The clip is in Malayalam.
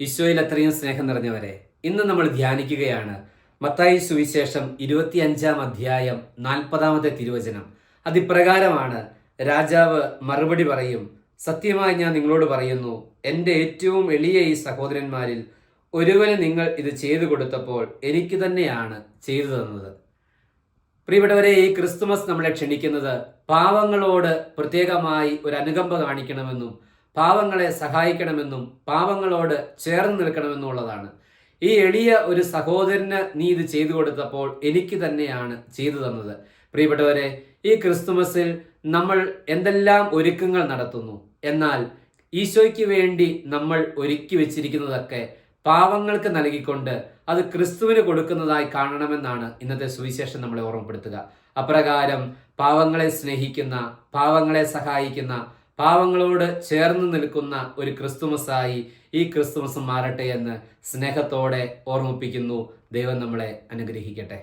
ഈശോയിൽ അത്രയും സ്നേഹം നിറഞ്ഞവരെ, ഇന്ന് നമ്മൾ ധ്യാനിക്കുകയാണ് മത്തായി സുവിശേഷം 25-ാം അധ്യായം 40-ാമത്തെ തിരുവചനം. അതിപ്രകാരമാണ്: രാജാവ് മറുപടി പറയും, സത്യമായി ഞാൻ നിങ്ങളോട് പറയുന്നു, എൻ്റെ ഏറ്റവും എളിയ ഈ സഹോദരന്മാരിൽ ഒരുവന് നിങ്ങൾ ഇത് ചെയ്തു കൊടുത്തപ്പോൾ എനിക്ക് തന്നെയാണ് ചെയ്തു തന്നത്. പ്രിയപ്പെട്ടവരെ, ഈ ക്രിസ്തുമസ് നമ്മളെ ക്ഷണിക്കുന്നത് പാവങ്ങളോട് പ്രത്യേകമായി ഒരു അനുകമ്പ കാണിക്കണമെന്നും പാവങ്ങളെ സഹായിക്കണമെന്നും പാവങ്ങളോട് ചേർന്ന് നിൽക്കണമെന്നുള്ളതാണ്. ഈ എളിയ ഒരു സഹോദരന് നീ ഇത് ചെയ്തു കൊടുത്തപ്പോൾ എനിക്ക് തന്നെയാണ് ചെയ്തു തന്നത്. പ്രിയപ്പെട്ടവരെ, ഈ ക്രിസ്തുമസിൽ നമ്മൾ എന്തെല്ലാം ഒരുക്കങ്ങൾ നടത്തുന്നു, എന്നാൽ ഈശോയ്ക്ക് വേണ്ടി നമ്മൾ ഒരുക്കി വെച്ചിരിക്കുന്നതൊക്കെ പാവങ്ങൾക്ക് നൽകിക്കൊണ്ട് അത് ക്രിസ്തുവിന് കൊടുക്കുന്നതായി കാണണമെന്നാണ് ഇന്നത്തെ സുവിശേഷം നമ്മളെ ഓർമ്മപ്പെടുത്തുക. അപ്രകാരം പാവങ്ങളെ സ്നേഹിക്കുന്ന, പാവങ്ങളെ സഹായിക്കുന്ന, പാവങ്ങളോട് ചേർന്ന് നിൽക്കുന്ന ഒരു ക്രിസ്തുമസായി ഈ ക്രിസ്തുമസ് മാറട്ടെ എന്ന് സ്നേഹത്തോടെ ഓർമ്മിപ്പിക്കുന്നു. ദൈവം നമ്മളെ അനുഗ്രഹിക്കട്ടെ.